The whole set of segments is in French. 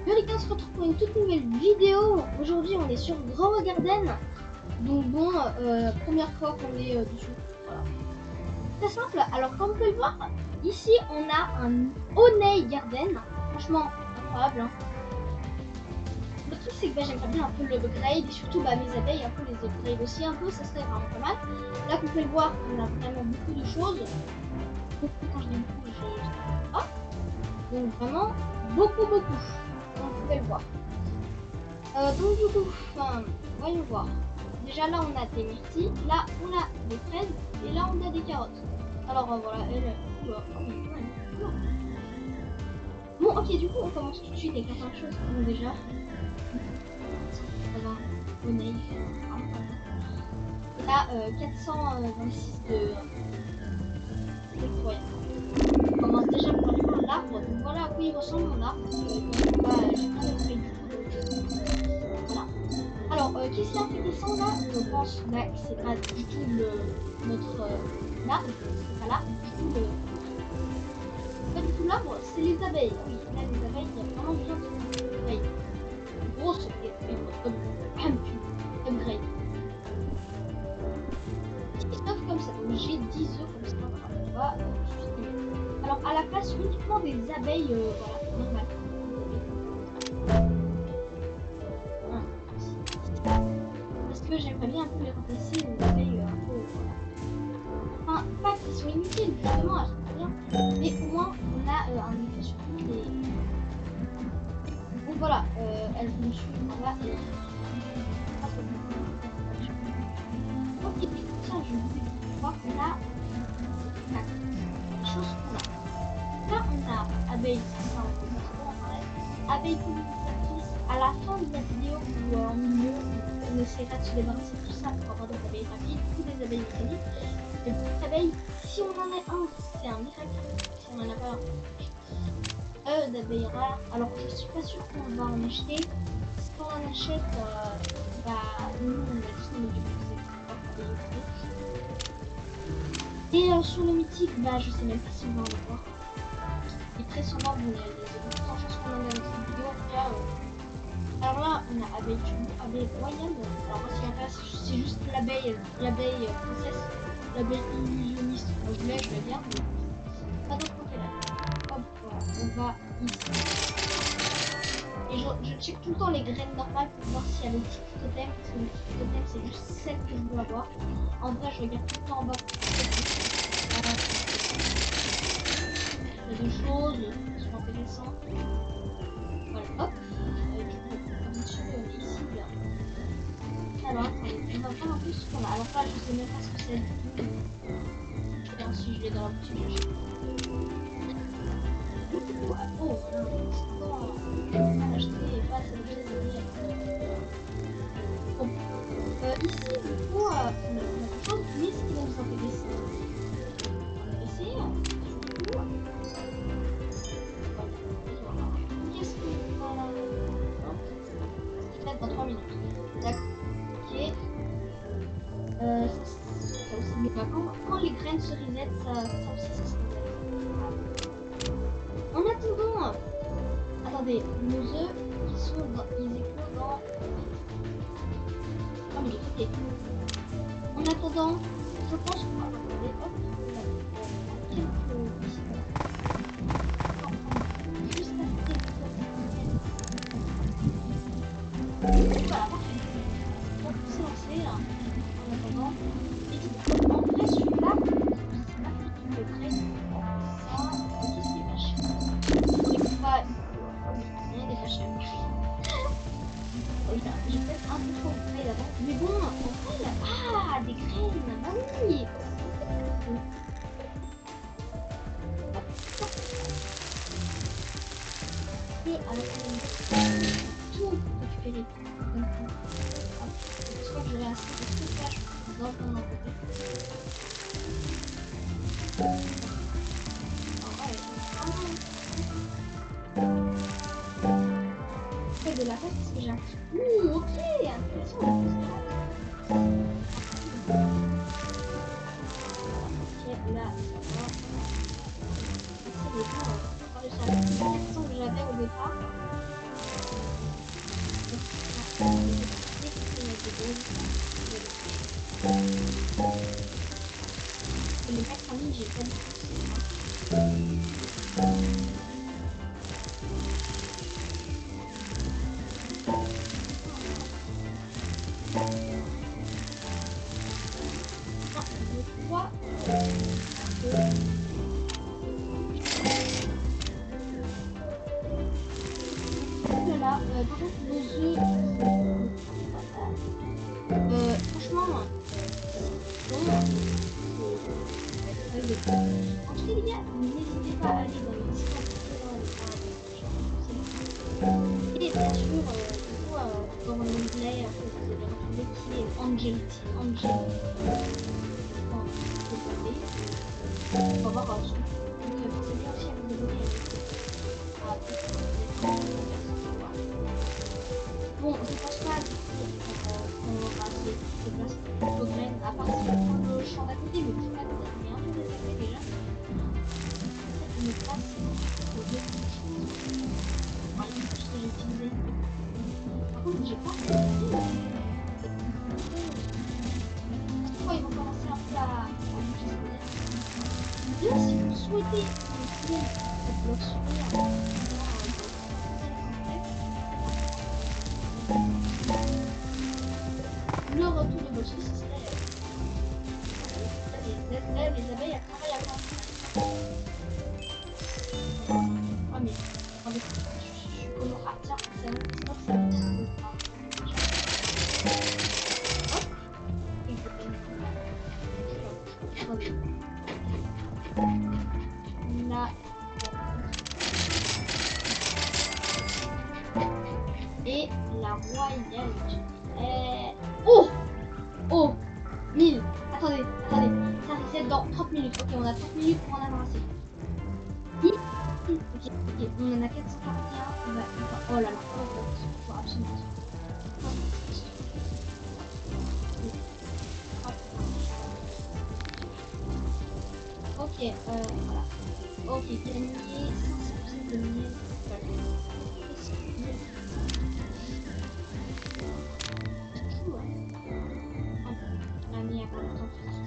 Yo les gars, on se retrouve pour une toute nouvelle vidéo. Aujourd'hui on est sur Grow Garden. Donc bon, première fois qu'on est dessus. Voilà. Très simple. Alors comme vous pouvez le voir, ici on a un honey garden. Franchement incroyable hein. Le truc c'est que j'aimerais bien un peu le upgrade et surtout mes abeilles un peu les upgrade aussi un peu, ça serait vraiment pas mal. Là comme vous pouvez le voir, on a vraiment beaucoup de choses. Beaucoup, quand je dis beaucoup, donc vraiment beaucoup. Comme vous pouvez le voir. Donc du coup, voyons voir. Déjà là on a des myrtilles, là on a des fraises et là on a des carottes. Alors voilà, bon ok, du coup on commence tout de suite avec la première chose. Donc déjà, honey, on a 426 de croyants. On commence déjà par aller voir l'arbre. Donc voilà à quoi il ressemble mon arbre. J'ai pas de feuilles du tout. Donc, voilà. Alors, qu'est-ce qui est intéressant là? Je pense que c'est pas du tout notre arbre, c'est pas l'arbre, du tout pas du tout l'arbre, c'est les abeilles. Ah oui, là les abeilles, il y a vraiment besoin de upgrade. Grosse upgrade. 10 œufs comme ça, donc j'ai 10 œufs comme ça, voilà, on va alors à la place uniquement des abeilles, voilà, normales. Parce que j'aimerais bien un peu les remplacer aux abeilles un peu, voilà. Enfin, pas qu'ils sont inutiles, justement, elles sont très bien. Mais au moins, on a un effet sur toutes les... Donc voilà, elles vont suivre là et... Ok, et pour ça, je voulais voir là... les choses qu'on a. Là, on a abeilles, ça, on peut pas trop en parler. Abeilles pollinisatrices, à la fin de la vidéo ou en milieu, on essaiera de se débarrasser de tout ça pour avoir des abeilles rapides ou des abeilles mécaniques. Et beaucoup d'abeilles, si on en a un, c'est un miracle. Si on en a pas un, d'abeilles rares. Alors je suis pas sûre qu'on va en acheter. Si on en achète, nous on a juste un objectif, c'est et sur le mythique, je sais même pas si on va en avoir. Et très sûrement, bon, il y a de grandes chances qu'on en ait dans cette vidéo. En tout cas, alors là, on a abeille royale. Alors moi, ce qui m'intéresse, c'est juste l'abeille princesse, l'abeille illusionniste. Moi, je la garde, mais pas d'autre intérêt. Hop, voilà, on va ici. Et je check tout le temps les graines normales pour voir s'il y a le petit totem, parce que le petit totem, c'est juste celle que je veux avoir. En vrai, je regarde tout le temps en bas. Il y a des choses qui sont intéressantes. Voilà, hop. Du coup, monsieur ici, là. Alors, attendez, on va voir un peu ce qu'on a. Alors là, je sais même pas ce que c'est du tout. Je regarde si je l'ai dans la boutique, j'achète. Oh, on a acheté pas assez de bon, ici, du coup, on a plein de choses, mais ce qui va nous intéresser, qu'est-ce qu'on va... Peut-être dans 3 minutes. D'accord. Ok. Ça aussi, mais quand les graines se reset, ça aussi, ça se reset. En attendant, attendez, nos œufs, ils éclosent dans 3 minutes. Ok. En attendant, je pense qu'on va regarder, hop, quelques ici, voilà. Juste à côté. Voilà, parfait. On peut se lancer là, en attendant. Et du coup, en vrai, celui-là, c'est pas lui qui me crée. Ça, qu'est-ce qui est pas cher? On est pas. Rien n'est pas cher. J'ai peut-être un peu trop upgrade avant. Mais bon, en vrai, des graines, bah oui! Et alors, tout récupérer. Je crois que j'aurai assez de stockage dans mon côté. De la place parce que j'ai un petit... Ouh, ok, intéressant, la pause. Ok, là, ça va. C'est le temps, on va pas réussir à faire les 400 que j'avais au départ. Les mettre en ligne, j'ai pas dit. Par contre, nos œufs, franchement, bon, en tout cas, les gars, n'hésitez pas à aller dans le Discord et bien sûr, dans l'onglet que vous allez retrouver qui est Angel Team. Angel. On va voir ce que vous pensez bien aussi à vous abonner à bon, je pense pas qu'on va se déplacer au domaine, à part si on prend le champ d'à côté, mais le champ d'à côté, on est un peu désagré déjà. Peut-être une place au début. Voilà, tout ce que j'ai utilisé. Par contre, j'ai pas pourquoi ils vont commencer un peu à bouger ça. Là, si vous souhaitez utiliser le bloc sourire, le retour de Bolsonaro, ce serait les abeilles, elles travaillent à temps. Ah mais, attendez, je suis comme au tiens, ça veut dire que ça veut dire hop, et je vais là, et la royale. Oh! Oh! 1000! Attendez, ça reset dans 30 minutes. Ok, on a 30 minutes pour en avoir assez. Ok, on en a 441. Oh là là, il faut absolument. Ok, voilà. Ok, gagner 500% de miel.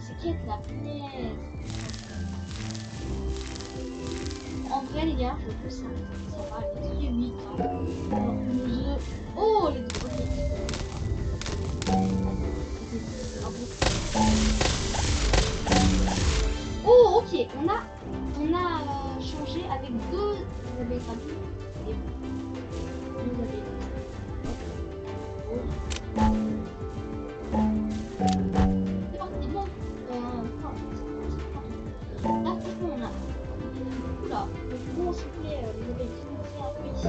C'est qui est la punaise? En vrai les gars, je trouve ça va, les œufs 8 hein. Alors que nos œufs... Oh les deux, ok. Oh ok, on a changé avec deux abeilles gratuites et deux abeilles. C'est parti, bon. Là franchement on a... Oula, donc bon s'il vous plaît, les abeilles qui sont un peu ici.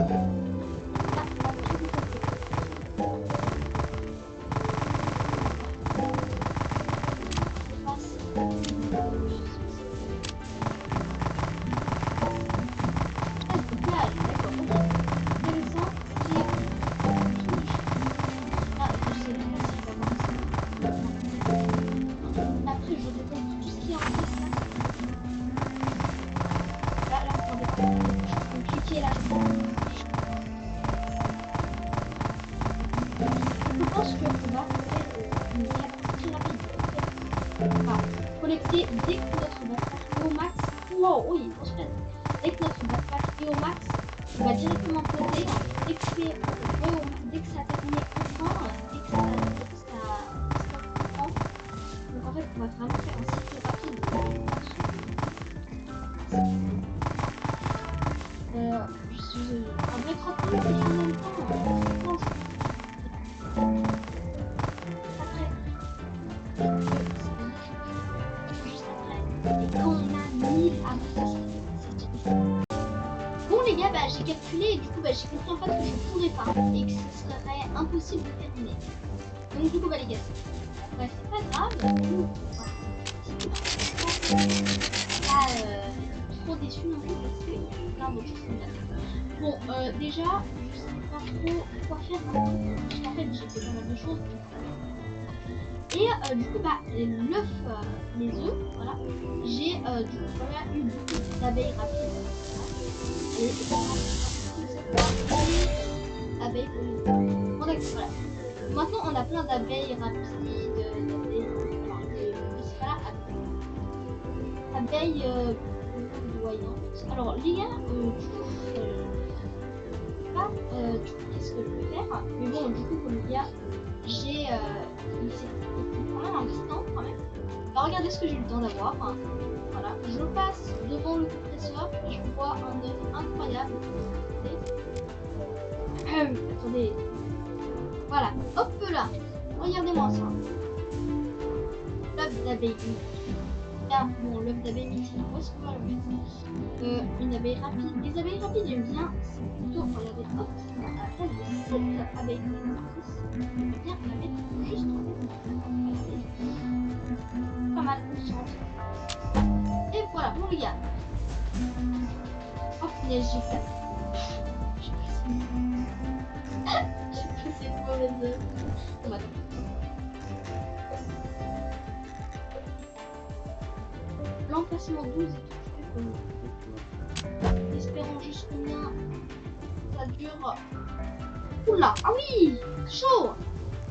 Là, collecter dès que notre backpack est au max. Wow, oh, il est transféré. Dès que notre backpack est au max, on va directement poser. Dès que c'est dès que ça a terminé enfin, dès que ça stop prend. Donc en fait, on va vraiment faire un cycle rapide. En vrai, 30 minutes déjà en même temps. Bon les gars, j'ai calculé et du coup j'ai compris en fait que je pourrais pas et que ce serait impossible de terminer. Donc du coup les gars, bref c'est pas grave, pas trop déçu non plus parce que plein d'autres choses qui me viennent. Bon déjà je sais pas trop quoi faire maintenant parce qu'en fait j'ai fait pas mal de choses. Et du coup l'œuf, les œufs, voilà, j'ai du coup voilà eu beaucoup d'abeilles rapides. Et abeilles pour les œufs. Bon d'accord, voilà. on a plein d'abeilles rapides, d'abeilles. Alors, c'est pas là, abeilles voyantes. Alors, les gars, du coup, du coup, qu'est-ce que je vais faire? Mais bon, du coup, comme il y a, j'ai quand même un petit temps quand même. Alors, regardez ce que j'ai eu le temps d'avoir. Voilà, je passe devant le compresseur et je vois un œuf incroyable. Attendez. Voilà, hop là. Regardez-moi ça. L'œuf d'abeille. Là, bon, l'œuf d'abeille mythique, où est-ce qu'on va le mettre? Une abeille rapide. Les abeilles rapides, j'aime bien. C'est plutôt, regardez, hop, à la place de 7 abeilles productrices, j'aime bien la mettre juste en fait. Regardez. Pas mal, on sent. Et voilà, on regarde. Oh, punaise, j'ai fait. J'ai passé une mauvaise œuvre. Bon, attends. L'emplacement 12 est tout. Espérons juste combien ça dure. Oula, ah oui, chaud.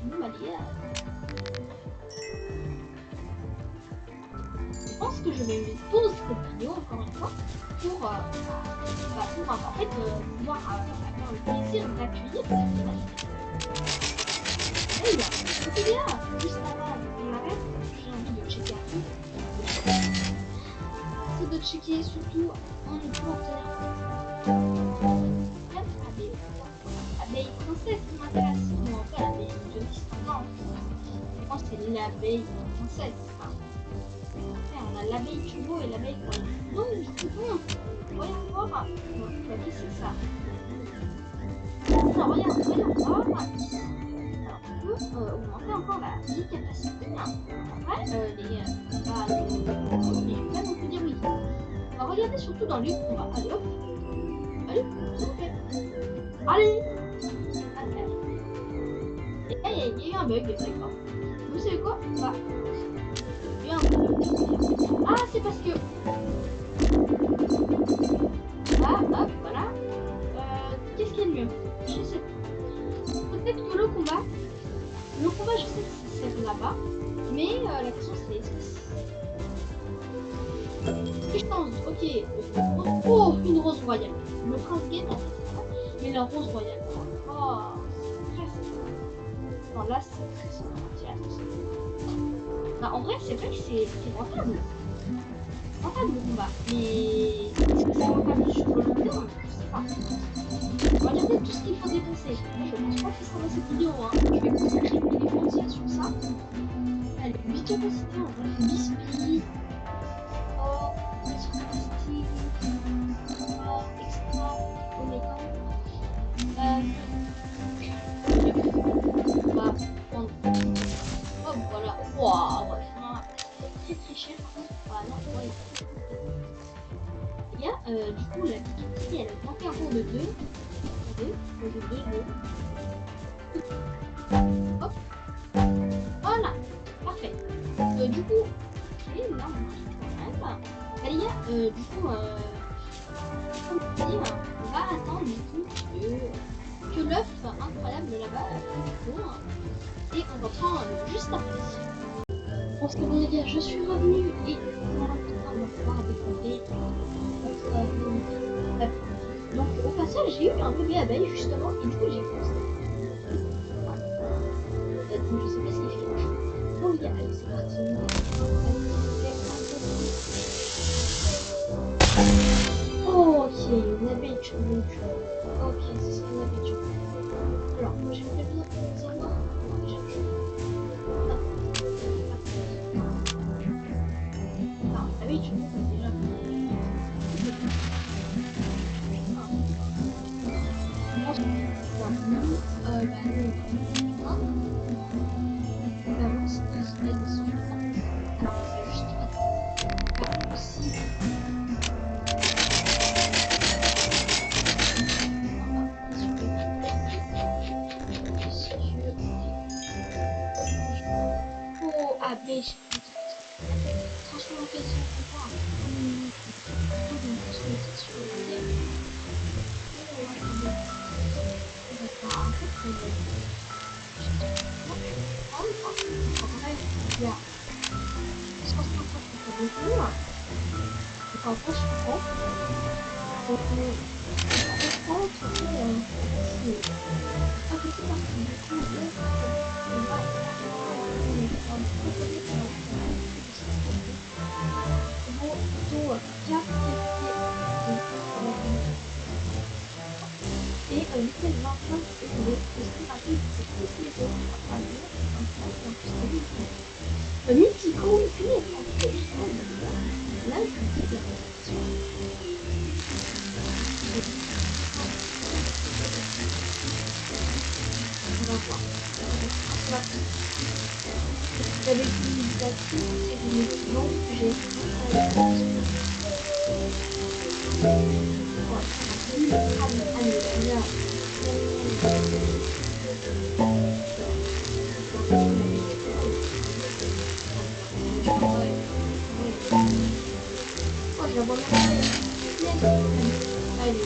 Bon, bah, les gars. Je pense que je vais me pause cette vidéo encore une fois pour en fait pouvoir avoir le plaisir d'accueillir cette image. Hey, il y a un petit gars juste là-bas, on l'arrête, j'ai envie de checker un peu. C'est de checker surtout en ne peut obtenir abeille princesse qui m'intéresse. Bon, après l'abeille de distinction, moi c'est l'abeille princesse. Après on a l'abeille turbo et l'abeille coin. Donc du coup, voyons voir. Qu'est-ce que c'est ça? Alors regarde, voyons voir ici. Alors on peut augmenter encore la capacité. Après mais je vais pas non plus dire oui. On va regarder surtout dans les combats. Allez hop. Allez, s'il vous plaît. Allez. Et là, il y a eu un bug, d'accord. Vous savez quoi? Bah, il y a eu un bug. Ah, c'est parce que... Ah, hop, voilà. Qu'est-ce qu'il y a de mieux? Je sais pas. Peut-être que le combat, je sais que c'est là-bas. Mais la question c'est... Et je pense, ok. Oh, une rose royale. Le prince game en fait, mais la rose royale. Oh, c'est très... Non, là, c'est très bah, en vrai, c'est vrai que c'est rentable. Rentable le combat. Mais est-ce que c'est rentable sur le long terme? Je sais pas. On va regarder tout ce qu'il faut dépenser. Je pense pas que ce sera dans cette vidéo. Hein. Je vais consacrer une vidéo entière sur ça. Allez, 8 capacités en vrai. Biscuit. Or, plastique. Or, extra. Oméga. On va prendre. Hop, voilà. Waouh, ouais. Très très cher par contre. Voilà, non, ouais. Il y a du coup la capacité, elle a augmenté encore de 2. Attendez, de 2. Hop. Voilà. Parfait. Du coup, ok, là on marche quand même. Bah, les gars, du coup, comme on dit, on va attendre du coup que l'œuf incroyable là-bas et on reprend juste après. Bon, c'est bon les gars, je suis revenu et voilà, on va pouvoir découvrir donc au passage j'ai eu un bébé abeille justement et du coup j'ai pensé. Donc je sais pas ce qu'il fait. Bon les gars, allez c'est parti. Oh, ok, une abeille turbo. Ok, c'est ça une abeille turbo. Alors, j'aimerais bien savoir. Non, abeille turbo, déjà. En vrai, il y a 150 abonnés. Donc en vrai, je comprends. Donc, honnêtement, de toute façon, c'est pas possible parce que du coup, on va largement proposer qu'on va faire plus de 500 vues. Bon, plutôt 4 qualifiés et l'espèce de 25 et je vais aussi rappeler que toutes les autres appareils comme ça et en plus t'as vu Mythico oui punaise en plus oh là là là je vous dis de la compétition on va voir ça va plus vous avez plus d'actifs c'est que je me demande que j'ai allez là oh je la vois même allez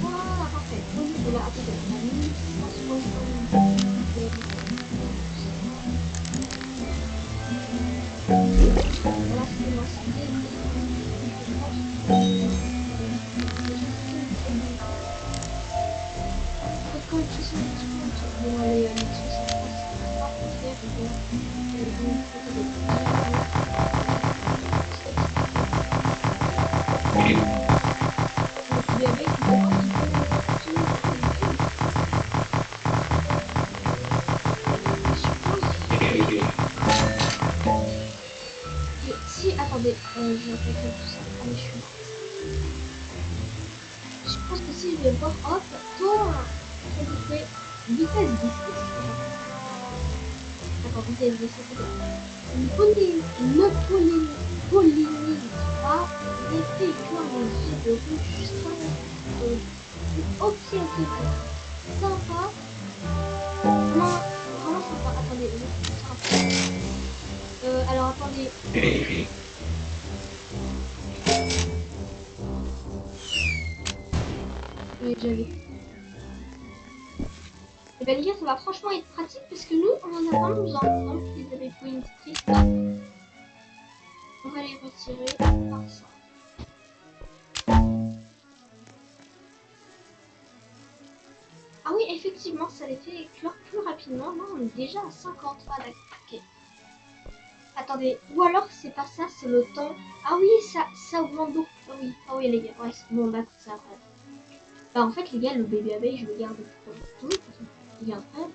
voilà parfait au niveau là attendez on a 1160 voilà c'est moi c'est quand même 70 comptes. Bon, allez, 1150, c'est pas trop cher. Bon, donc, attendez. Mais avec, je vois qu'il faut que si, attendez, je calcule tout ça. Ah, mais je suis bête. Je pense que si je vais voir, hop, toi, ça vous fait vitesse 10. D'accord, vitesse 10, attendez. Ne pollinise pas l'effet éclair dans les yeux de rouge. Ok, ok, ok. Sympa. Vraiment, vraiment sympa. Attendez, je vais faire ça un peu. Alors attendez. Oui, j'avais. Et ben les gars, ça va franchement être pratique parce que nous, on en a vraiment besoin. Donc les abeilles pollinisatrices, là, on va les retirer par ça. Ah oui, effectivement, ça les fait éclore plus rapidement. Là, on est déjà à 50. Ah d'accord, ok. Attendez, ou alors c'est pas ça, c'est le temps. Ah oui, ça augmente beaucoup. Ah oui les gars, ouais, bon bah ça après. Bah en fait les gars, le bébé abeille, je le garde pour toujours, parce qu'il est incroyable.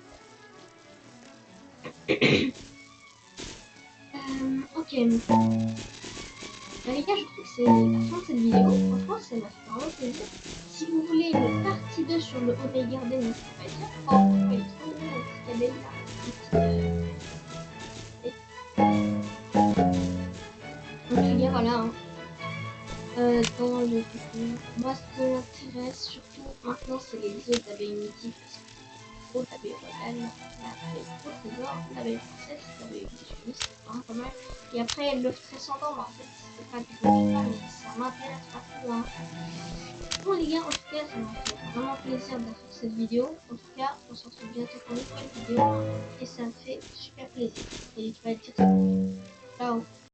Ok. Bah les gars, je crois que c'est la fin de cette vidéo. Franchement, ça m'a fait vraiment plaisir. Si vous voulez une partie 2 sur le Obey Garden, n'hésitez pas à dire. Oh, franchement, il est trop mignon, le petit abeille là. Donc les gars, voilà. Hein. Dans le moi, ce qui m'intéresse surtout maintenant, c'est les œufs d'abeilles mythiques. Trop d'abeilles royales, l'abeille au trésor, l'abeille princesse, l'abeille illusionniste, c'est vraiment pas mal. Et après, l'œuf transcendant, mais en fait, c'est pas que je le fais pas, mais ça m'intéresse pas trop. Hein. Bon, les gars, en tout cas, ça m'a fait vraiment plaisir de faire cette vidéo. En tout cas, on se retrouve bientôt pour une nouvelle vidéo et ça me fait super plaisir. Et tu vas dire ciao.